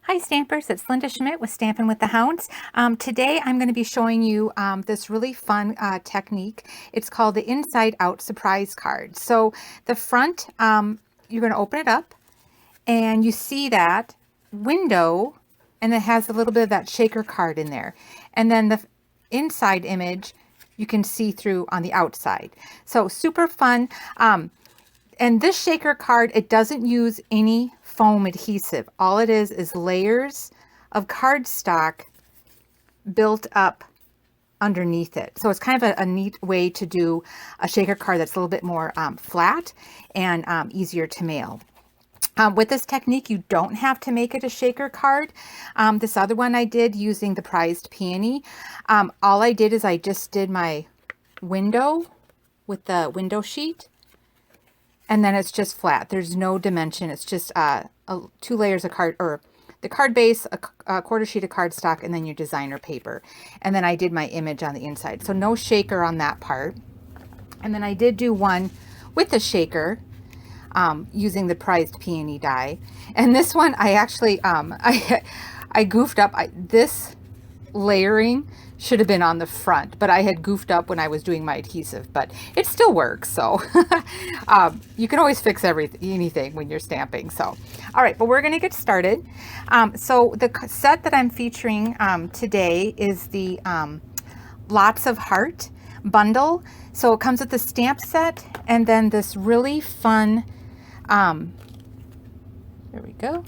Hi Stampers, it's Linda Schmidt with Stampin' with the Hounds. Today I'm going to be showing you this really fun technique. It's called the Inside Out Surprise Card. So the front, you're going to open it up and you see that window and it has a little bit of that shaker card in there. And then the inside image you can see through on the outside. So super fun. And this shaker card, it doesn't use any foam adhesive. All it is layers of cardstock built up underneath it. So it's kind of a neat way to do a shaker card that's a little bit more flat and easier to mail. With this technique, you don't have to make it a shaker card. This other one I did using the prized peony. All I did is I just did my window with the window sheet. And then it's just flat. There's no dimension. It's just 2 layers of card, or the card base, a quarter sheet of cardstock, and then your designer paper. And then I did my image on the inside. So no shaker on that part. And then I did do one with a shaker using the prized peony die. And this one I actually, I goofed up. This layering should have been on the front, but I had goofed up when I was doing my adhesive, but it still works. So you can always fix anything when you're stamping. So, all right, but we're going to get started. So the set that I'm featuring today is the Lots of Heart bundle. So it comes with the stamp set and then this really fun, there we go,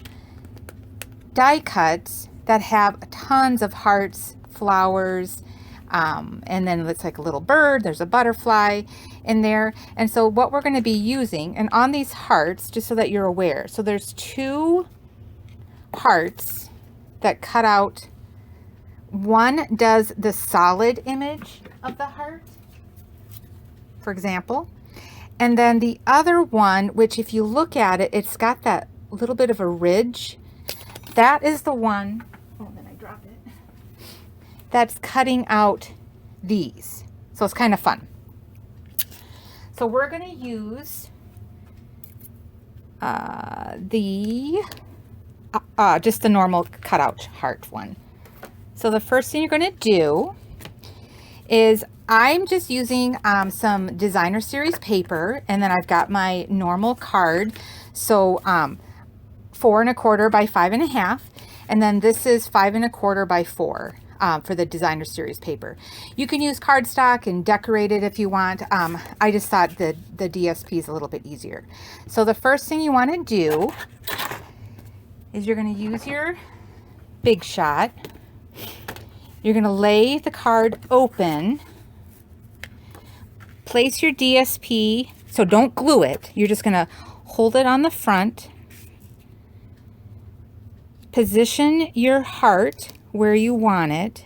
die cuts that have tons of hearts, flowers, and then it's like a little bird, there's a butterfly in there. And so what we're going to be using, and on these hearts, just so that you're aware, so there's 2 hearts that cut out. One does the solid image of the heart, for example, and then the other one, which if you look at it, it's got that little bit of a ridge. That is the one, oh, then I dropped it, that's cutting out these. So it's kind of fun. So we're going to use just the normal cutout heart one. So the first thing you're going to do is I'm just using some designer series paper, and then I've got my normal card. So 4 1/4 by 5 1/2, and then this is 5 1/4 by 4 for the designer series paper. You can use cardstock and decorate it if you want. I just thought the DSP is a little bit easier. So the first thing you want to do is you're going to use your Big Shot. You're going to lay the card open, place your DSP, so don't glue it. You're just going to hold it on the front. Position your heart where you want it.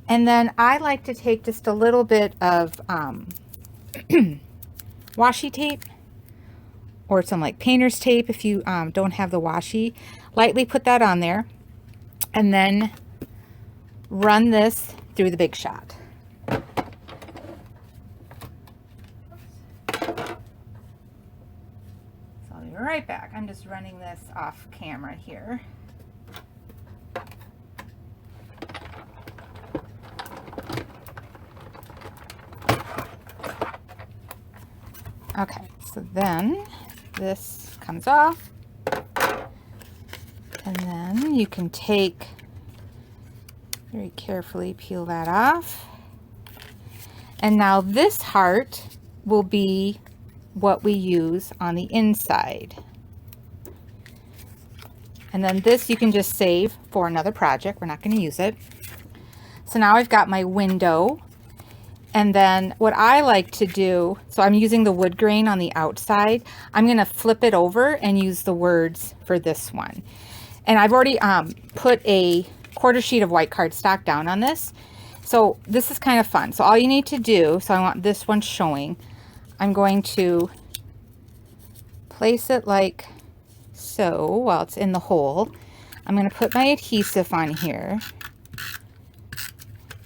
And then I like to take just a little bit of washi tape, or some like painter's tape if you don't have the washi. Lightly put that on there, and then run this through the Big Shot. So I'll be right back. I'm just running this off camera here. Okay, so then this comes off, and then you can take, very carefully peel that off. And now this heart will be what we use on the inside. And then this you can just save for another project. We're not going to use it. So now I've got my window. And then what I like to do, so I'm using the wood grain on the outside. I'm going to flip it over and use the words for this one. And I've already put a quarter sheet of white cardstock down on this. So this is kind of fun. So all you need to do, so I want this one showing, I'm going to place it like so while it's in the hole. I'm going to put my adhesive on here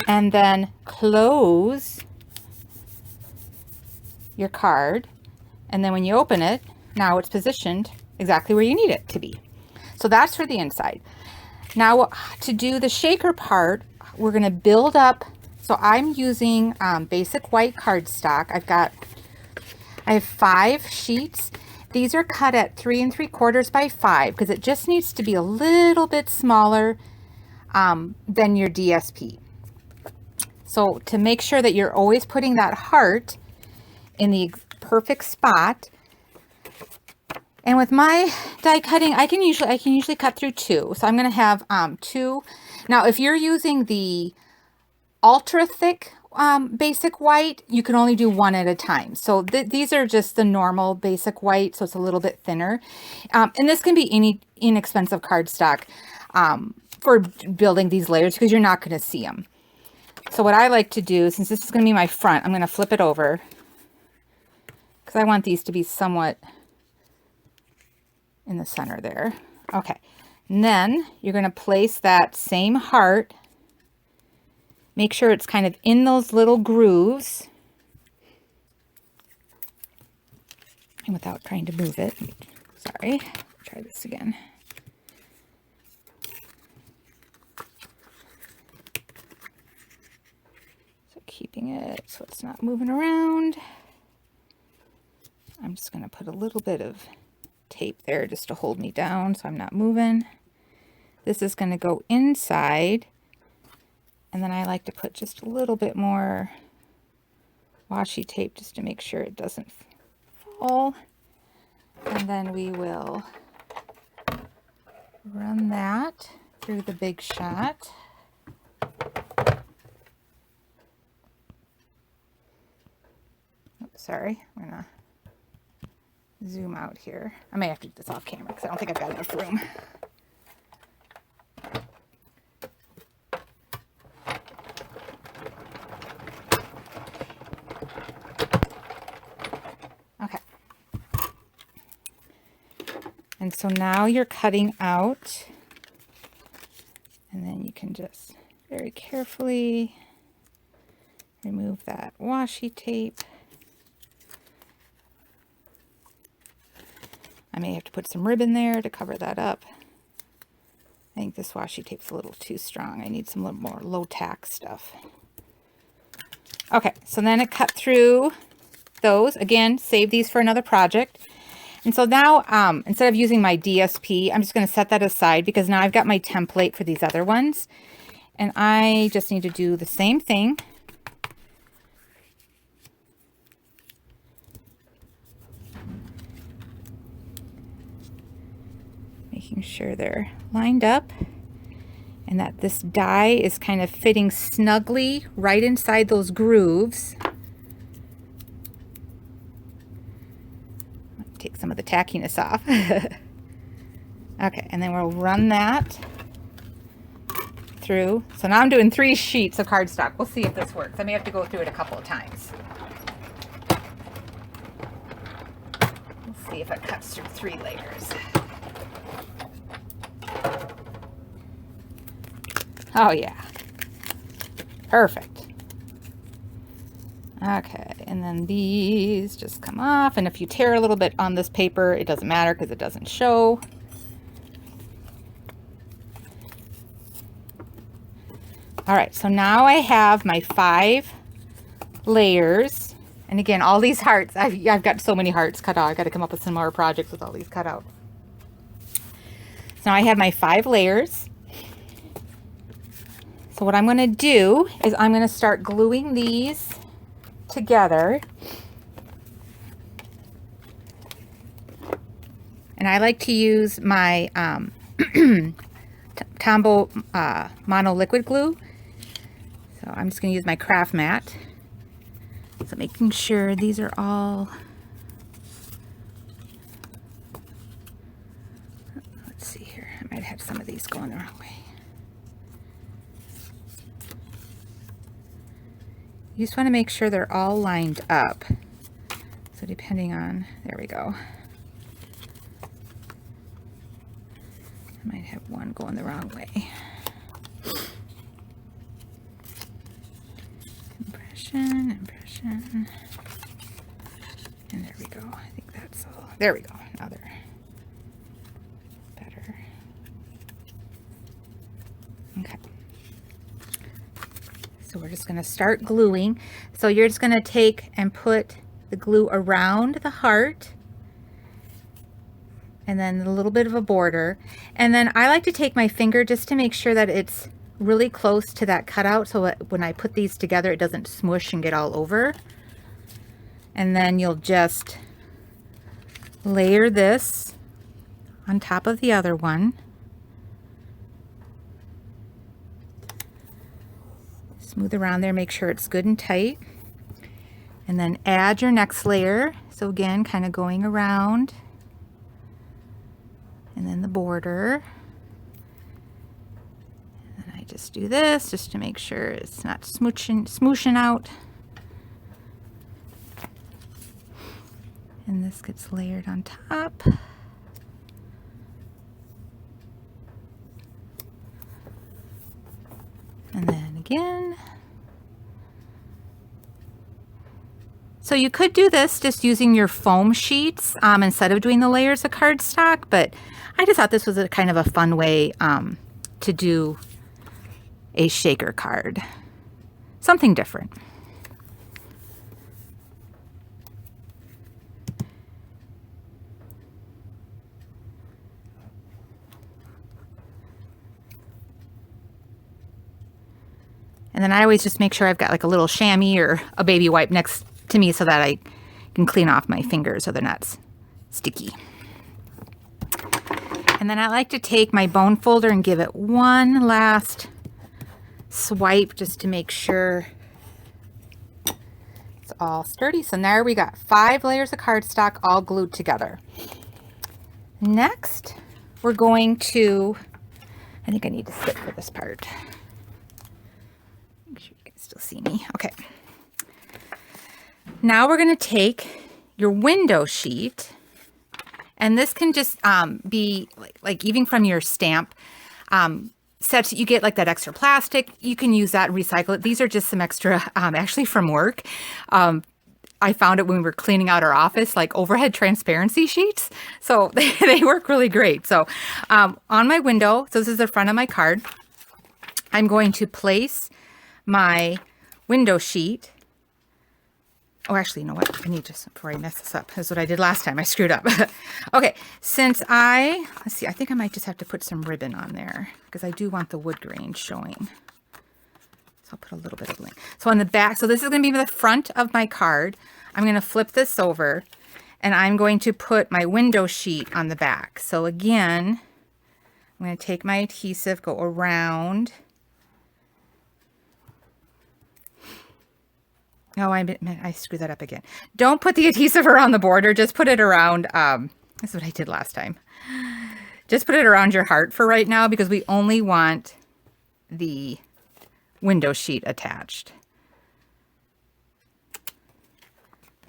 and then close your card. And then when you open it, now it's positioned exactly where you need it to be. So that's for the inside. Now to do the shaker part, we're going to build up. So I'm using basic white cardstock. I have 5 sheets. These are cut at 3 3/4 by 5 because it just needs to be a little bit smaller than your DSP. So to make sure that you're always putting that heart in the perfect spot. And with my die cutting, I can usually cut through 2. So I'm going to have 2. Now, if you're using the ultra thick basic white, you can only do 1 at a time. So these are just the normal basic white, so it's a little bit thinner. And this can be any inexpensive cardstock for building these layers because you're not going to see them. So what I like to do, since this is going to be my front, I'm going to flip it over because I want these to be somewhat in the center there. Okay, and then you're going to place that same heart. Make sure it's kind of in those little grooves. And without trying to move it. Sorry, try this again. So keeping it so it's not moving around. I'm just going to put a little bit of tape there just to hold me down so I'm not moving. This is going to go inside. And then I like to put just a little bit more washi tape just to make sure it doesn't fall. And then we will run that through the big shot. Oops, sorry, I'm gonna zoom out here. I may have to do this off camera because I don't think I've got enough room. And so now you're cutting out, and then you can just very carefully remove that washi tape. I may have to put some ribbon there to cover that up. I think this washi tape's a little too strong. I need some little more low tack stuff. Okay, so then it cut through those. Again, save these for another project. And so now, instead of using my DSP, I'm just going to set that aside because now I've got my template for these other ones. And I just need to do the same thing. Making sure they're lined up and that this die is kind of fitting snugly right inside those grooves. Take some of the tackiness off. Okay, and then we'll run that through. So now I'm doing 3 sheets of cardstock. We'll see if this works. I may have to go through it a couple of times. We'll see if it cuts through 3 layers. Oh yeah, perfect. Okay, and then these just come off, and if you tear a little bit on this paper, it doesn't matter because it doesn't show. All right, so now I have my 5 layers, and again, all these hearts, I've got so many hearts cut out. I've got to come up with some more projects with all these cut out. So now I have my 5 layers. So what I'm going to do is I'm going to start gluing these together, and I like to use my Tombow mono liquid glue. So I'm just going to use my craft mat. So making sure these are all, let's see here, I might have some of these going the wrong way. You just want to make sure they're all lined up. So depending on, there we go. I might have one going the wrong way. Impression, impression. And there we go. I think that's all. There we go. Now they're better. So we're just going to start gluing. So you're just going to take and put the glue around the heart and then a little bit of a border. And then I like to take my finger just to make sure that it's really close to that cutout so that when I put these together it doesn't smush and get all over. And then you'll just layer this on top of the other one. Smooth around there, make sure it's good and tight. And then add your next layer. So again, kind of going around. And then the border. And I just do this just to make sure it's not smooshing out. And this gets layered on top. And then again. So you could do this just using your foam sheets instead of doing the layers of cardstock, but I just thought this was a kind of a fun way to do a shaker card. Something different. And then I always just make sure I've got like a little chamois or a baby wipe next to me so that I can clean off my fingers so they're not sticky. And then I like to take my bone folder and give it one last swipe just to make sure it's all sturdy. So now we got 5 layers of cardstock all glued together. Next, we're going to, I think I need to sit for this part. Make sure you can still see me. Okay. Now we're going to take your window sheet, and this can just be like even from your stamp sets, you get like that extra plastic. You can use that and recycle it. These are just some extra, actually from work. I found it when we were cleaning out our office, like overhead transparency sheets. So they work really great. So on my window, so this is the front of my card, I'm going to place my window sheet. Oh, actually, you know what? I need to, before I mess this up, this is what I did last time. I screwed up. Okay, since let's see, I think I might just have to put some ribbon on there because I do want the wood grain showing. So I'll put a little bit of link. So on the back, so this is going to be the front of my card. I'm going to flip this over and I'm going to put my window sheet on the back. So again, I'm going to take my adhesive, go around. Oh, I screwed that up again. Don't put the adhesive around the border. Just put it around. This is what I did last time. Just put it around your heart for right now because we only want the window sheet attached.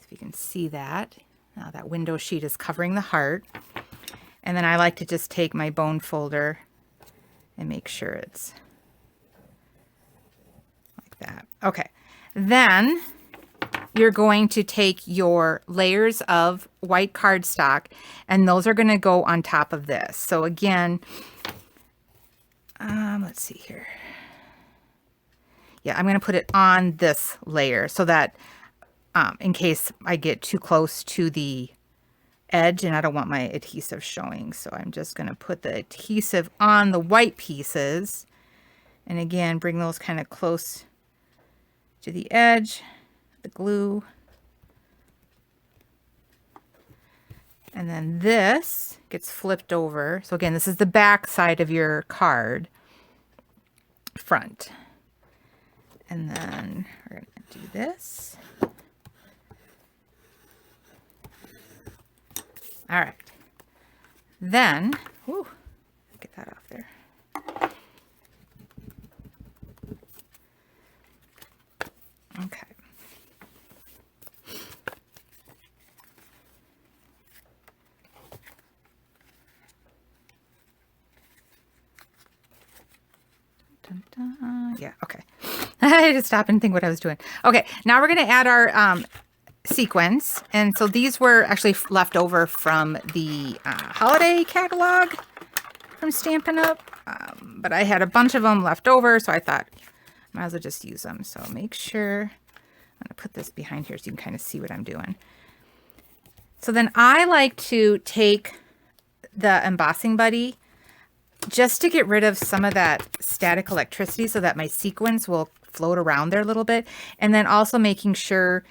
If you can see that. Now that window sheet is covering the heart. And then I like to just take my bone folder and make sure it's like that. Okay. Then you're going to take your layers of white cardstock and those are going to go on top of this. So again, let's see here. Yeah, I'm going to put it on this layer so that in case I get too close to the edge and I don't want my adhesive showing. So I'm just going to put the adhesive on the white pieces and again, bring those kind of close to the edge, the glue. And then this gets flipped over. So again, this is the back side of your card, front. And then we're going to do this. All right. Then, whew, get that off there. Okay. Dun, dun. Yeah, okay. I had to stop and think what I was doing. Okay, now we're going to add our sequins. And so these were actually left over from the holiday catalog from Stampin' Up. But I had a bunch of them left over, so I thought Might as well just use them. So make sure, I'm gonna put this behind here so you can kind of see what I'm doing. So then I like to take the embossing buddy just to get rid of some of that static electricity so that my sequins will float around there a little bit. And then also making sure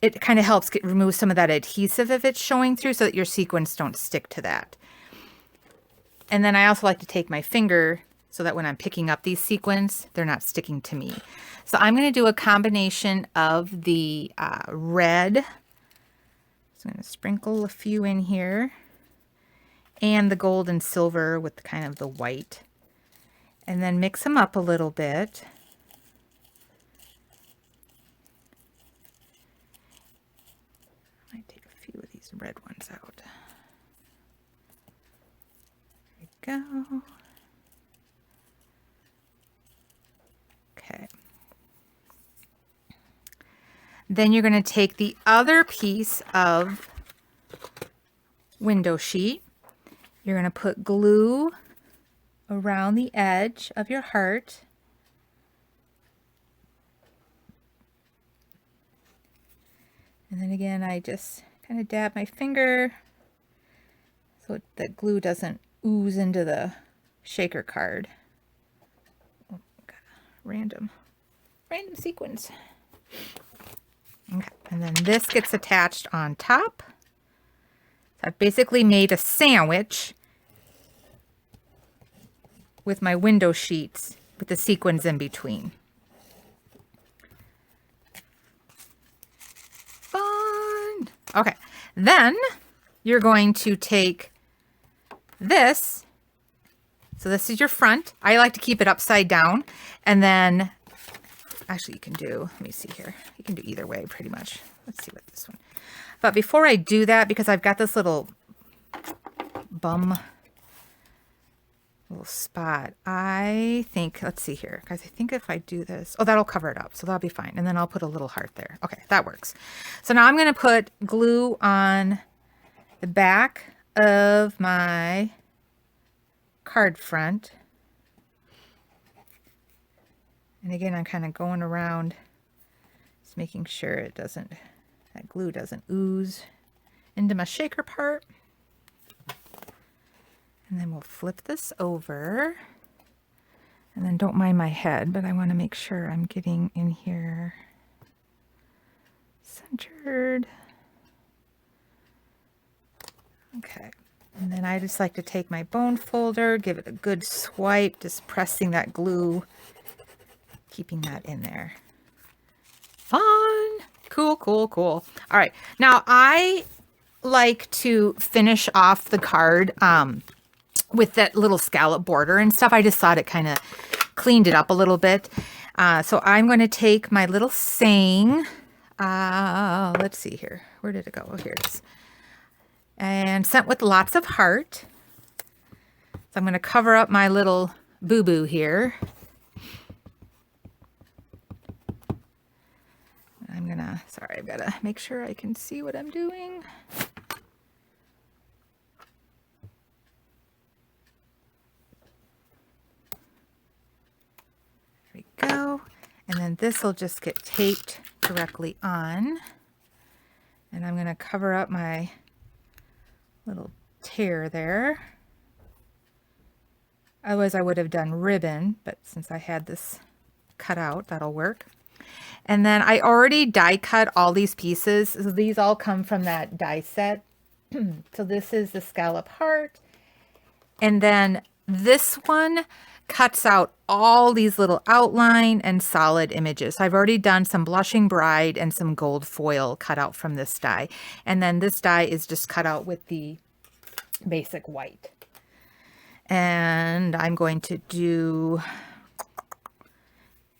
it kind of helps remove some of that adhesive if it's showing through so that your sequins don't stick to that. And then I also like to take my finger so that when I'm picking up these sequins, they're not sticking to me. So I'm going to do a combination of the red. So I'm going to sprinkle a few in here. And the gold and silver with kind of the white. And then mix them up a little bit. I might take a few of these red ones out. There we go. Okay. Then you're going to take the other piece of window sheet. You're going to put glue around the edge of your heart. And then again, I just kind of dab my finger so that glue doesn't ooze into the shaker card. Oh, God. Random sequins. Okay, and then this gets attached on top. So I've basically made a sandwich with my window sheets with the sequins in between. Fun! Okay, then you're going to take this. So this is your front. I like to keep it upside down. And then, actually you can do, let me see here. You can do either way pretty much. Let's see what this one. But before I do that, because I've got this little spot, I think, let's see here, guys, I think if I do this, oh, that'll cover it up, so that'll be fine. And then I'll put a little heart there. Okay, that works. So now I'm going to put glue on the back of my card front. And again, I'm kind of going around, just making sure it doesn't, that glue doesn't ooze into my shaker part. And then we'll flip this over. And then don't mind my head, but I want to make sure I'm getting in here centered. Okay. And then I just like to take my bone folder, give it a good swipe, just pressing that glue, keeping that in there. Fun. Cool, cool, cool. All right. Now I like to finish off the card with that little scallop border and stuff. I just thought it kind of cleaned it up a little bit. So I'm going to take my little saying. Let's see here. Where did it go? Oh, here it is. And sent with lots of heart. So I'm going to cover up my little boo-boo here. I'm going to, sorry, I've got to make sure I can see what I'm doing. There we go. And then this will just get taped directly on. And I'm going to cover up my little tear there. Otherwise I would have done ribbon, but since I had this cut out, that'll work. And then I already die cut all these pieces. So these all come from that die set. So this is the scallop heart. And then this one cuts out all these little outline and solid images. So I've already done some blushing bride and some gold foil cut out from this die. And then this die is just cut out with the basic white. And I'm going to do,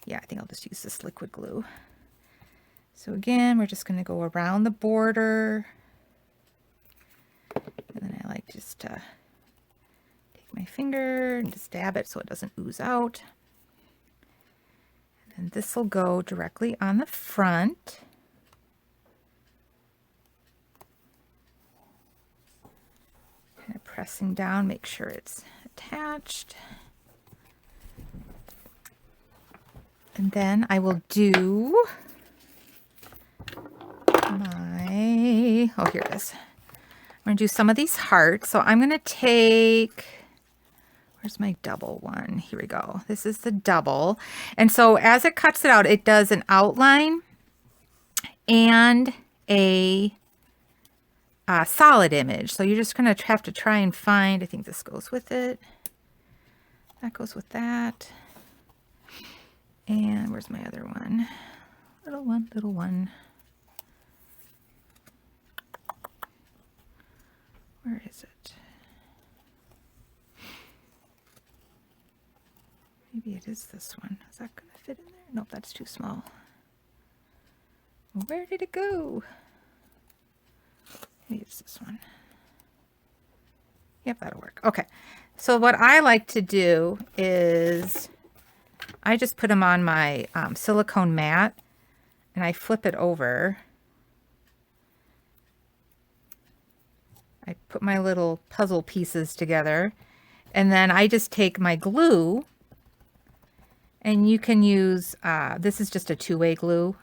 yeah, I think I'll just use this liquid glue. So again, we're just going to go around the border. And then I like just to take my finger and just dab it so it doesn't ooze out. And this will go directly on the front. Kind of pressing down, make sure it's attached. And then I will do my, oh, here it is. I'm going to do some of these hearts. So I'm going to take, where's my double one? Here we go. This is the double. And so as it cuts it out, it does an outline and a solid image. So you're just going to have to try and find, I think this goes with it. That goes with that. And where's my other one? Little one, little one. Where is it? Maybe it is this one. Is that going to fit in there? Nope, that's too small. Where did it go? Maybe it's this one. Yep, that'll work. Okay. So what I like to do is I just put them on my silicone mat and I flip it over. I put my little puzzle pieces together and then I just take my glue, and you can use, this is just a two-way glue.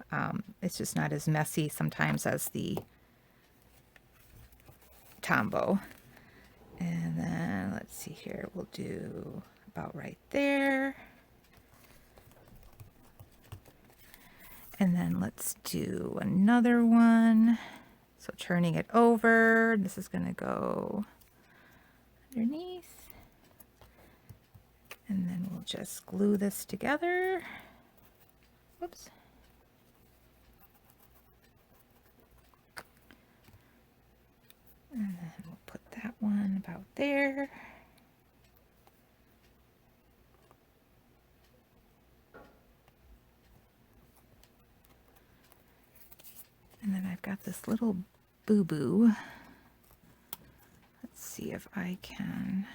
It's just not as messy sometimes as the Tombow. And then let's see here, we'll do about right there. And then let's do another one. So turning it over, this is going to go underneath. And then we'll just glue this together. Whoops. And then we'll put that one about there. And then I've got this little boo-boo. Let's see if I can,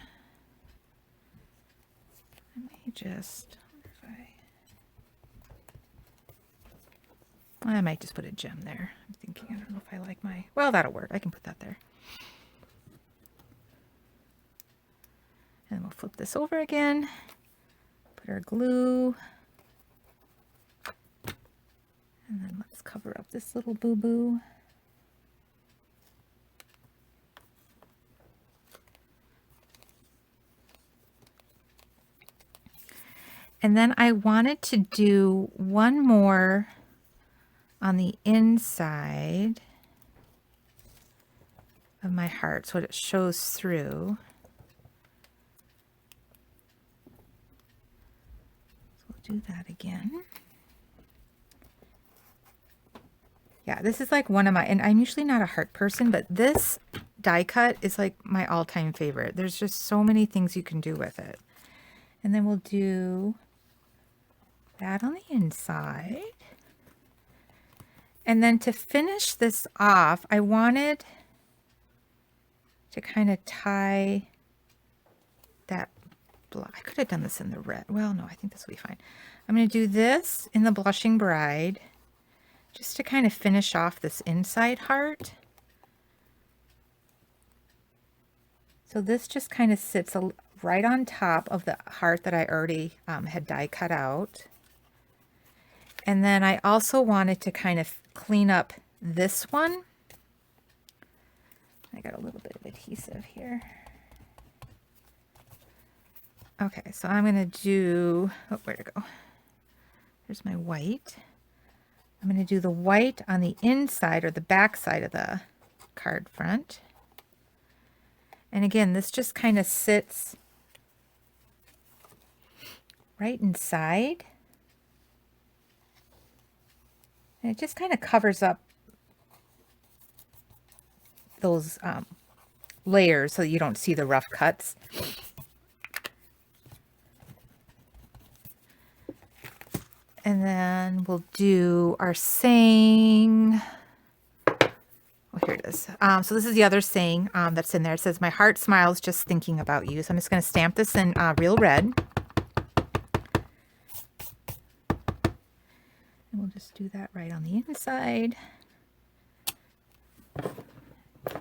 let me just, I might just put a gem there. I'm thinking, I don't know if I like my, well, that'll work. I can put that there. And we'll flip this over again, put our glue, and then let's cover up this little boo-boo. And then I wanted to do one more on the inside of my heart so it shows through. So we'll do that again. Yeah, this is like one of my, and I'm usually not a heart person, but this die cut is like my all-time favorite. There's just so many things you can do with it. And then we'll do that on the inside. And then to finish this off, I wanted to kind of tie that, I could have done this in the red. Well, no, I think this will be fine. I'm going to do this in the Blushing Bride just to kind of finish off this inside heart. So this just kind of sits right on top of the heart that I already had die cut out. And then I also wanted to kind of clean up this one. I got a little bit of adhesive here. Okay, so I'm going to do, oh, where'd it go? There's my white. I'm going to do the white on the inside or the back side of the card front. And again, this just kind of sits right inside. And it just kind of covers up those layers so that you don't see the rough cuts. And then we'll do our saying. Oh, here it is. So this is the other saying that's in there. It says, "My heart smiles just thinking about you." So I'm just going to stamp this in real red. And we'll just do that right on the inside.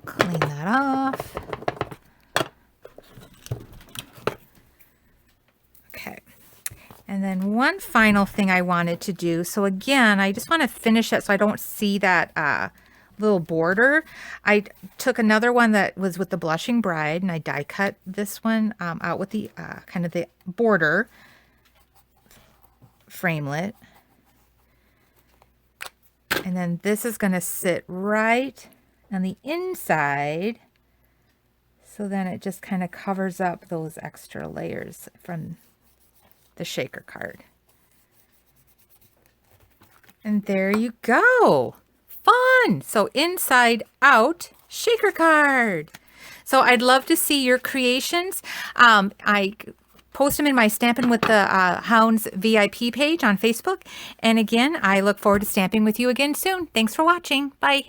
Clean that off. Okay. And then one final thing I wanted to do. So again, I just want to finish it so I don't see that little border. I took another one that was with the Blushing Bride, and I die cut this one out with the kind of the border framelit. And then this is going to sit right on the inside. So then it just kind of covers up those extra layers from the shaker card. And there you go. Fun! So inside out shaker card. So I'd love to see your creations. I post them in my Stampin' with the Hounds VIP page on Facebook. And again, I look forward to stamping with you again soon. Thanks for watching. Bye.